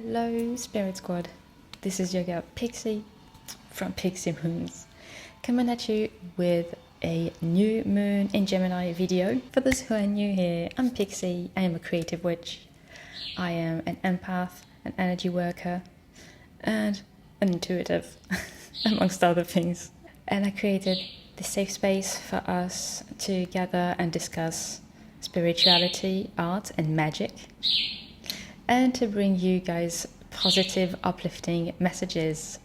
Hello Spirit Squad, this is your girl Pixie from Pixie Moons, coming at you with a new moon in Gemini video. For those who are new here, I'm Pixie. I am a creative witch. I am an empath, an energy worker, and an intuitive, amongst other things. And I created this safe space for us to gather and discuss spirituality, art, and magic, and to bring you guys positive, uplifting messages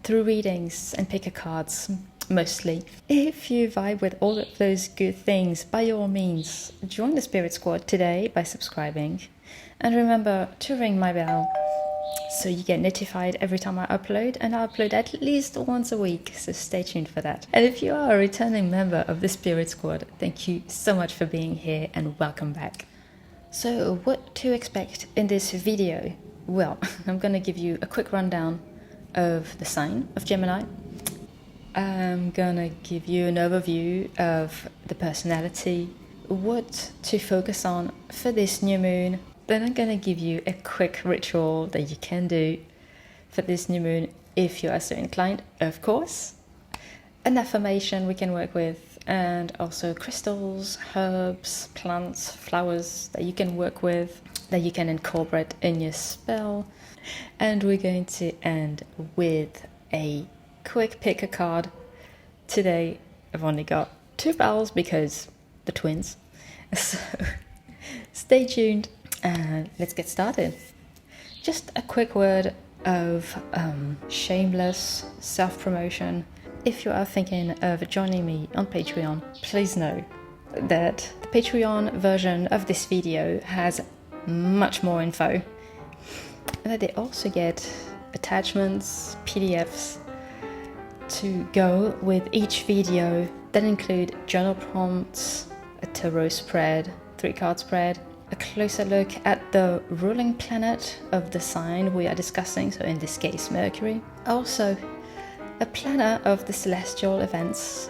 through readings and pick a cards, mostly. If you vibe with all of those good things, by all means, join the Spirit Squad today by subscribing. And remember to ring my bell so you get notified every time I upload, and I upload at least once a week, so stay tuned for that. And if you are a returning member of the Spirit Squad, thank you so much for being here and welcome back. So what to expect in this video? Well, I'm going to give you a quick rundown of the sign of Gemini. I'm going to give you an overview of the personality, what to focus on for this new moon. Then I'm going to give you a quick ritual that you can do for this new moon if you are so inclined, of course. An affirmation we can work with, and also crystals, herbs, plants, flowers that you can work with, that you can incorporate in your spell. And we're going to end with a quick pick a card. Today I've only got 2 pals because the twins. So stay tuned and let's get started. Just a quick word of shameless self-promotion. If you are thinking of joining me on Patreon, please know that the Patreon version of this video has much more info, and that they also get attachments, PDFs to go with each video that include journal prompts, a tarot spread, 3-card spread, a closer look at the ruling planet of the sign we are discussing, so in this case Mercury. Also, a planner of the celestial events,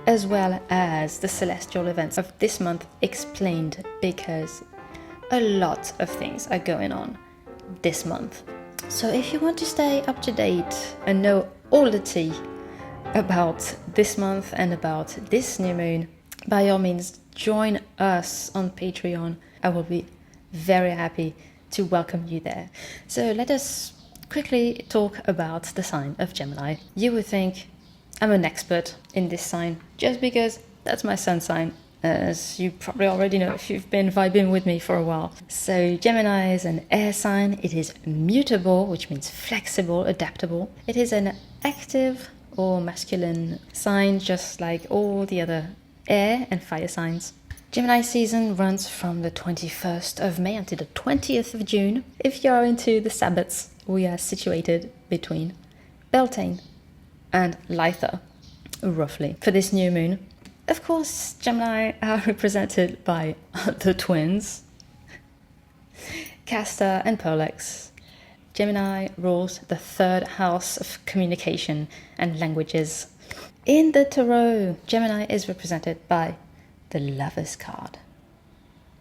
as well as the celestial events of this month explained, because a lot of things are going on this month. So if you want to stay up to date and know all the tea about this month and about this new moon, by all means join us on Patreon. I will be very happy to welcome you there. So let us quickly talk about the sign of Gemini. You would think I'm an expert in this sign just because that's my sun sign, as you probably already know if you've been vibing with me for a while. So Gemini is an air sign. It is mutable, which means flexible, adaptable. It is an active or masculine sign, just like all the other air and fire signs. Gemini season runs from the 21st of May until the 20th of June. If you are into the Sabbats, we are situated between Beltane and Litha, roughly, for this new moon. Of course, Gemini are represented by the twins, Castor and Pollux. Gemini rules the 3rd house of communication and languages. In the tarot, Gemini is represented by the Lover's card.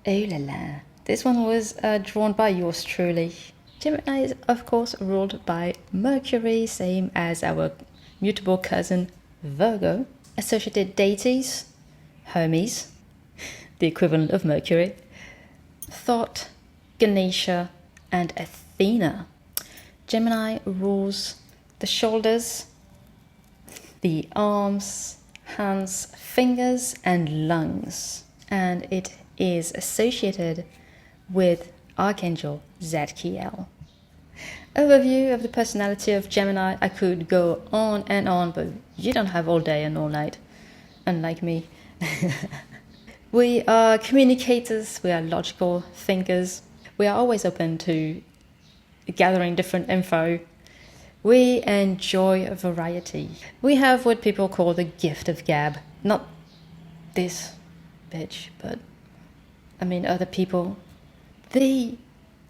Oh la la. This one was drawn by yours truly. Gemini is, of course, ruled by Mercury, same as our mutable cousin Virgo. Associated deities, Hermes, the equivalent of Mercury, Thought, Ganesha, and Athena. Gemini rules the shoulders, the arms, hands, fingers, and lungs. And it is associated with Archangel Zadkiel. Overview of the personality of Gemini. I could go on and on, but you don't have all day and all night, unlike me. We are communicators, we are logical thinkers. We are always open to gathering different info. We enjoy variety. We have what people call the gift of gab. Not this bitch, but I mean other people. The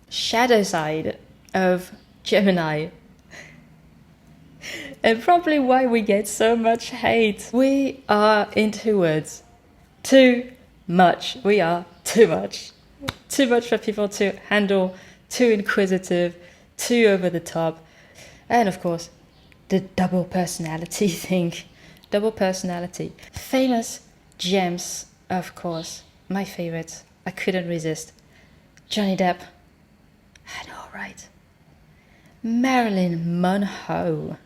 shadow side of Gemini, and probably why we get so much hate. We are into words. Too much. We are too much. Too much for people to handle, too inquisitive, too over the top. And of course, the double personality thing. Double personality. Famous gems, of course. My favorites. I couldn't resist. Johnny Depp. I know, right? Marilyn Monroe.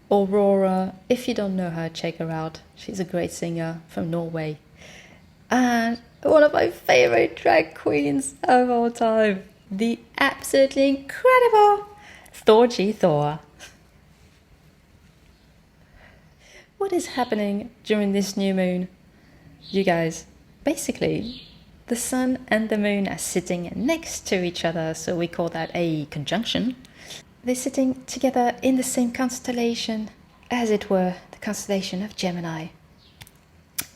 Aurora. If you don't know her, check her out. She's a great singer from Norway. And one of my favorite drag queens of all time. The absolutely incredible Thor. What is happening during this new moon, you guys? Basically, the sun and the moon are sitting next to each other, so we call that a conjunction. They're sitting together in the same constellation, as it were, the constellation of Gemini.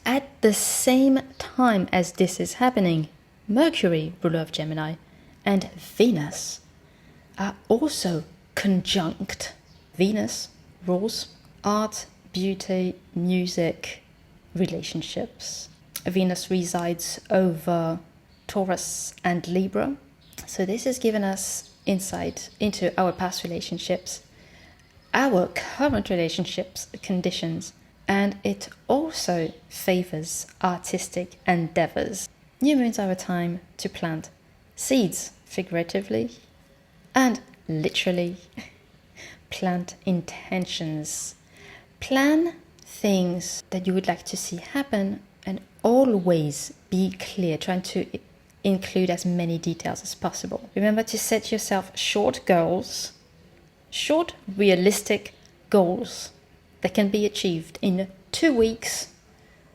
At the same time as this is happening, Mercury, ruler of Gemini, and Venus are also conjunct. Venus rules art, beauty, music, relationships. Venus resides over Taurus and Libra. So this has given us insight into our past relationships, our current relationships conditions, and it also favors artistic endeavors. New moons are a time to plant seeds, figuratively and literally. Plant intentions. Plan things that you would like to see happen, and always be clear, trying to include as many details as possible. Remember to set yourself short goals, short, realistic goals that can be achieved in 2 weeks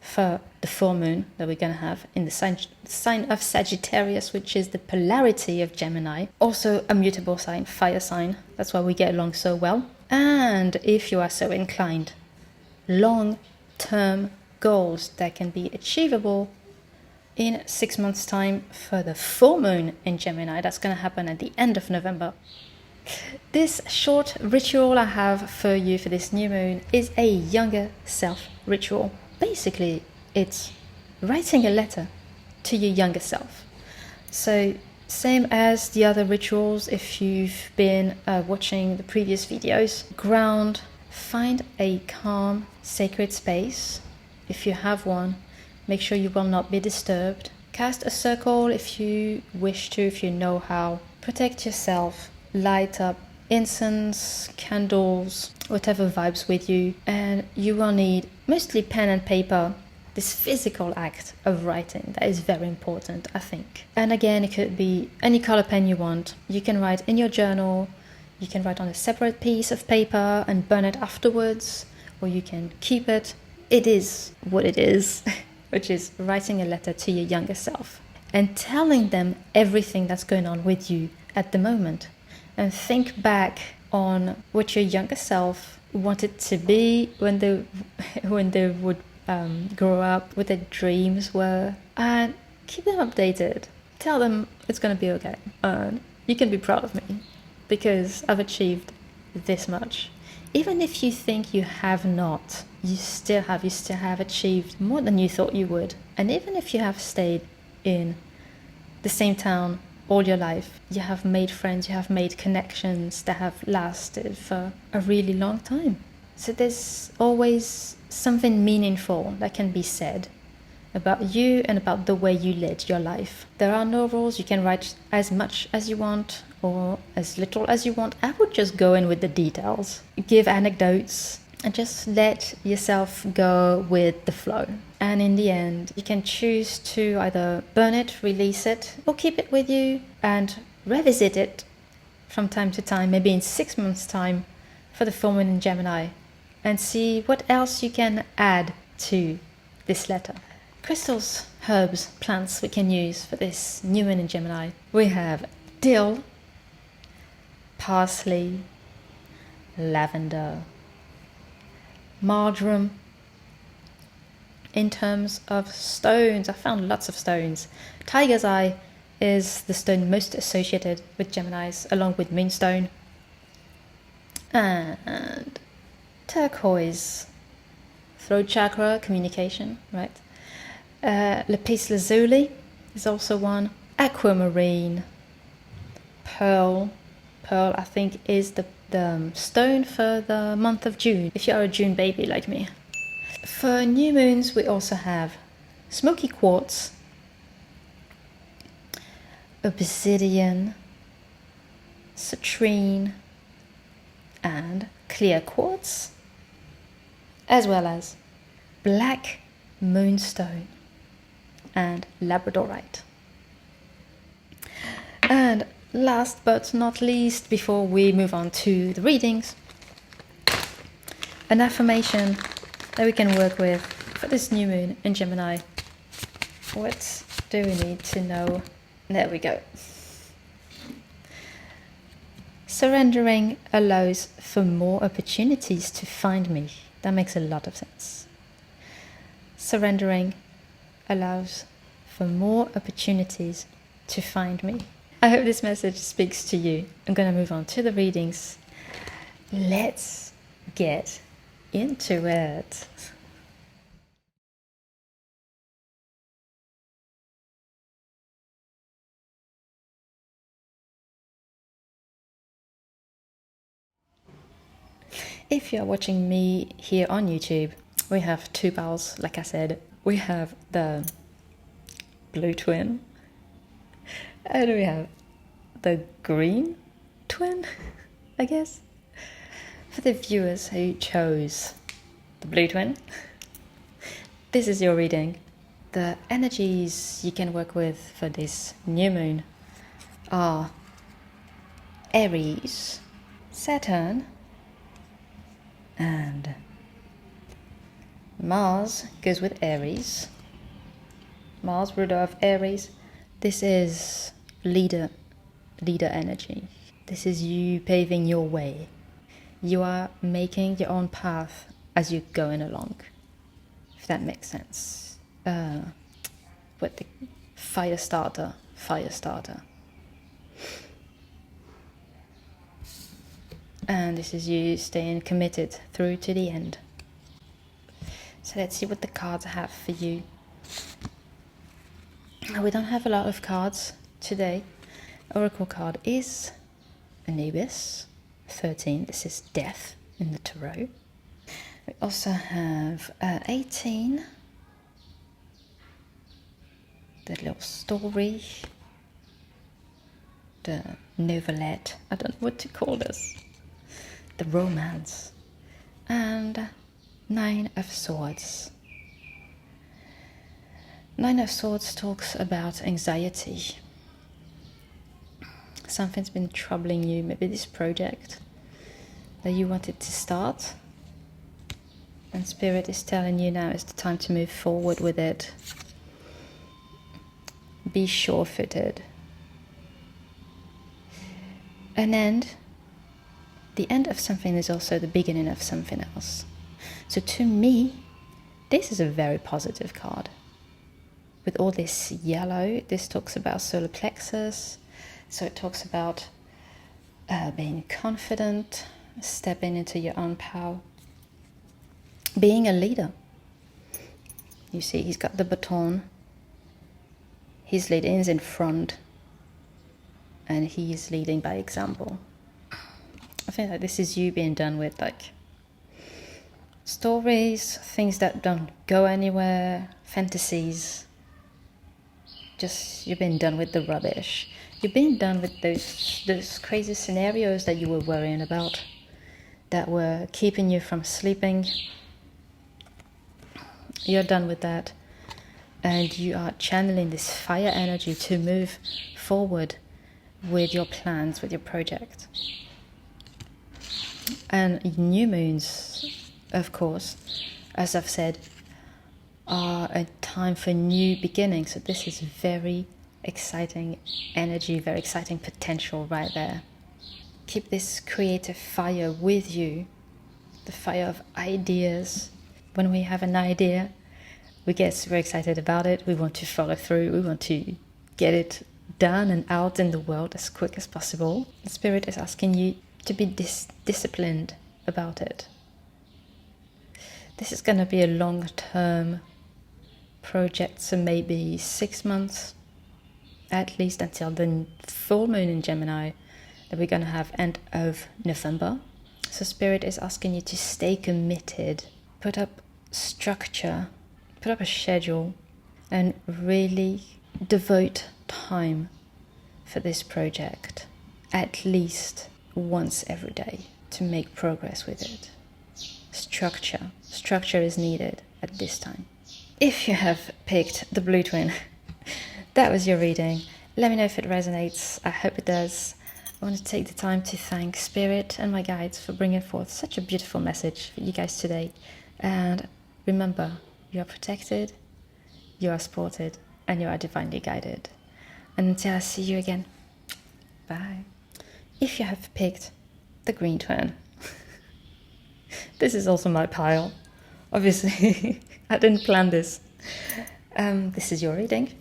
for the full moon that we're going to have in the sign of Sagittarius, which is the polarity of Gemini. Also a mutable sign, fire sign. That's why we get along so well. And if you are so inclined, long-term goals that can be achievable in 6 months' time for the full moon in Gemini. That's going to happen at the end of November. This short ritual I have for you for this new moon is a younger self ritual. Basically, it's writing a letter to your younger self. So, same as the other rituals, if you've been watching the previous videos, ground, find a calm, sacred space. If you have one, make sure you will not be disturbed. Cast a circle if you wish to, if you know how. Protect yourself. Light up incense, candles, whatever vibes with you. And you will need mostly pen and paper. This physical act of writing, that is very important, I think. And again, it could be any color pen you want. You can write in your journal. You can write on a separate piece of paper and burn it afterwards. Or you can keep it. It is what it is, which is writing a letter to your younger self and telling them everything that's going on with you at the moment. And think back on what your younger self wanted to be when they would grow up, what their dreams were, and keep them updated. Tell them it's going to be okay. And you can be proud of me because I've achieved this much. Even if you think you have not, you still have achieved more than you thought you would. And even if you have stayed in the same town all your life, you have made friends, you have made connections that have lasted for a really long time. So there's always something meaningful that can be said about you and about the way you led your life. There are no rules. You can write as much as you want or as little as you want. I would just go in with the details, give anecdotes, and just let yourself go with the flow. And in the end, you can choose to either burn it, release it, or keep it with you and revisit it from time to time, maybe in 6 months' time for the full moon in Gemini, and see what else you can add to this letter. Crystals, herbs, plants we can use for this new moon in Gemini. We have dill, parsley, lavender, marjoram. In terms of stones, I found lots of stones. Tiger's eye is the stone most associated with Geminis, along with moonstone. And turquoise, throat chakra, communication, right? Lapis lazuli is also one. Aquamarine, pearl. Pearl, I think, is the stone for the month of June, if you are a June baby like me. For new moons, we also have smoky quartz, obsidian, citrine, and clear quartz, as well as black moonstone and labradorite. And last but not least, before we move on to the readings, an affirmation that we can work with for this new moon in Gemini. What do we need to know? There we go. Surrendering allows for more opportunities to find me. That makes a lot of sense. Surrendering allows for more opportunities to find me. I hope this message speaks to you. I'm going to move on to the readings. Let's get into it. If you're watching me here on YouTube, we have two piles, like I said. We have the blue twin, and we have the green twin, I guess. For the viewers who chose the blue twin, this is your reading. The energies you can work with for this new moon are Aries, Saturn, and Mars goes with Aries. Mars, ruler of Aries. This is leader energy. This is you paving your way. You are making your own path as you're going along, if that makes sense. With the fire starter. And this is you staying committed through to the end. So let's see what the cards have for you. We don't have a lot of cards today. Oracle card is Anubis 13. This is death in the tarot. We also have 18. The little story. The novelette. I don't know what to call this. The romance, and 9 of Swords. 9 of Swords talks about anxiety. Something's been troubling you, maybe this project that you wanted to start, and Spirit is telling you now is the time to move forward with it. Be sure-footed. An end. The end of something is also the beginning of something else. So to me, this is a very positive card. With all this yellow, this talks about solar plexus. So it talks about being confident, stepping into your own power, being a leader. You see, he's got the baton. He's leading, he's in front, and he is leading by example. I think that this is you being done with like stories, things that don't go anywhere, fantasies. Just you've been done with the rubbish. You've been done with those crazy scenarios that you were worrying about, that were keeping you from sleeping. You're done with that, and you are channeling this fire energy to move forward with your plans, with your project. And new moons, of course, as I've said, are a time for new beginnings. So this is very exciting energy, very exciting potential right there. Keep this creative fire with you, the fire of ideas. When we have an idea, we get super excited about it. We want to follow through. We want to get it done and out in the world as quick as possible. The Spirit is asking you to be disciplined about it. This is going to be a long-term project, so maybe 6 months at least until the full moon in Gemini, that we're going to have end of November. So Spirit is asking you to stay committed, put up structure, put up a schedule, and really devote time for this project at least once every day to make progress with it. Structure is needed at this time. If you have picked the Blue Twin, that was your reading. Let me know if it resonates. I hope it does. I want to take the time to thank Spirit and my guides for bringing forth such a beautiful message for you guys today. And remember, you are protected, you are supported, and you are divinely guided. And until I see you again, bye. If you have picked the Green Twin, this is also my pile. Obviously, I didn't plan this. This is your reading.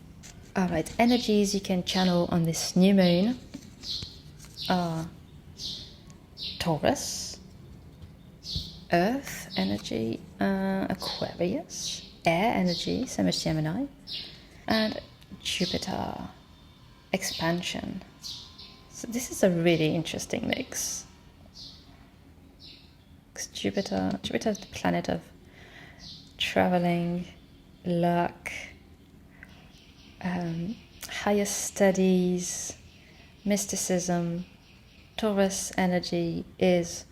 Alright, energies you can channel on this new moon are Taurus, Earth energy, Aquarius, Air energy, same as Gemini, and Jupiter, expansion. So this is a really interesting mix. Jupiter is the planet of traveling, luck, higher studies, mysticism. Taurus energy is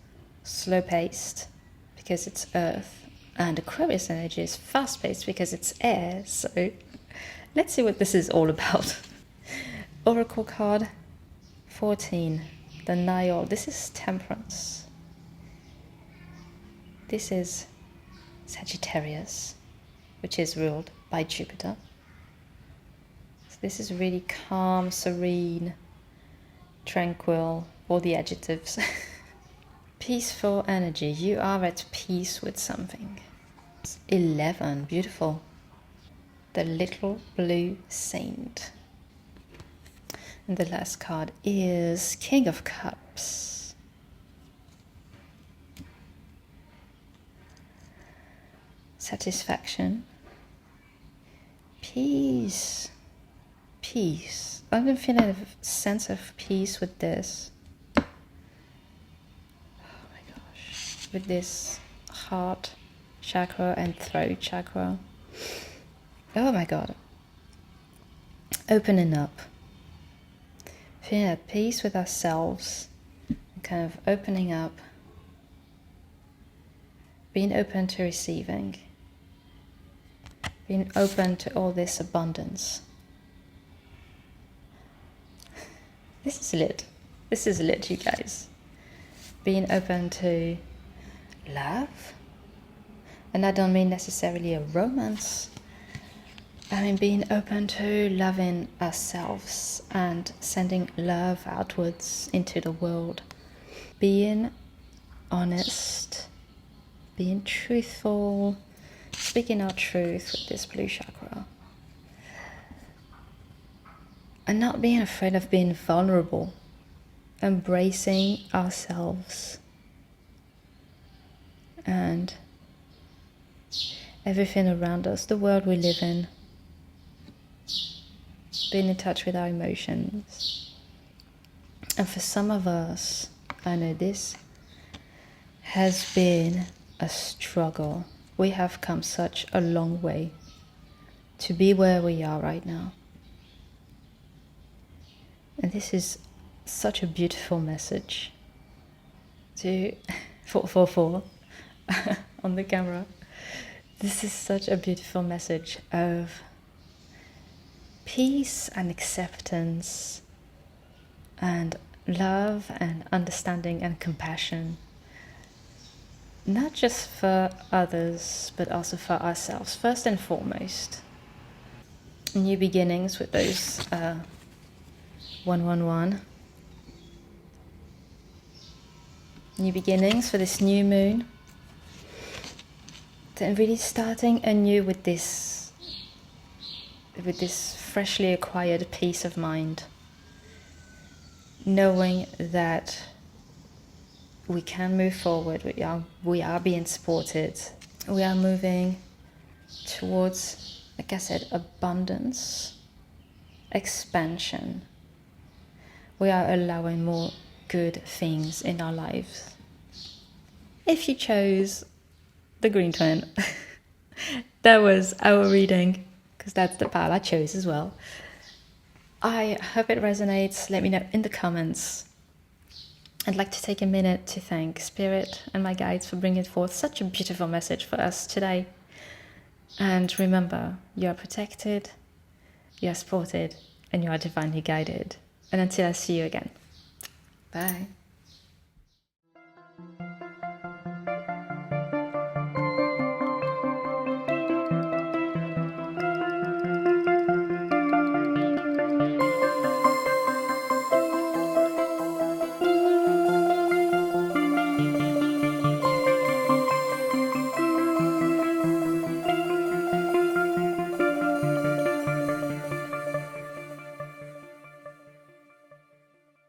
slow-paced because it's earth, and Aquarius energy is fast-paced because it's air. So let's see what this is all about. Oracle card 14, the Nile. This is Temperance. This is Sagittarius, which is ruled by Jupiter. So this is really calm, serene, tranquil, all the adjectives. Peaceful energy. You are at peace with something. 11, beautiful. The Little Blue Saint. And the last card is King of Cups. Satisfaction. Peace. Peace. I've been feeling a sense of peace with this. Oh my gosh. With this heart chakra and throat chakra. Oh my god. Opening up. Feeling at peace with ourselves. Kind of opening up. Being open to receiving. Being open to all this abundance. This is lit. This is lit, you guys. Being open to love. And I don't mean necessarily a romance. I mean being open to loving ourselves and sending love outwards into the world. Being honest. Being truthful. Speaking our truth with this blue chakra. And not being afraid of being vulnerable. Embracing ourselves. And everything around us, the world we live in. Being in touch with our emotions. And for some of us, I know this has been a struggle. We have come such a long way to be where we are right now. And this is such a beautiful message to 444 on the camera. This is such a beautiful message of peace and acceptance and love and understanding and compassion. Not just for others, but also for ourselves, first and foremost. New beginnings with those 111. New beginnings for this new moon. Then really starting anew with this freshly acquired peace of mind. Knowing that we can move forward, we are being supported. We are moving towards, like I said, abundance, expansion. We are allowing more good things in our lives. If you chose the green twin, that was our reading, because that's the pile I chose as well. I hope it resonates. Let me know in the comments. I'd like to take a minute to thank Spirit and my guides for bringing forth such a beautiful message for us today. And remember, you are protected, you are supported, and you are divinely guided. And until I see you again, bye.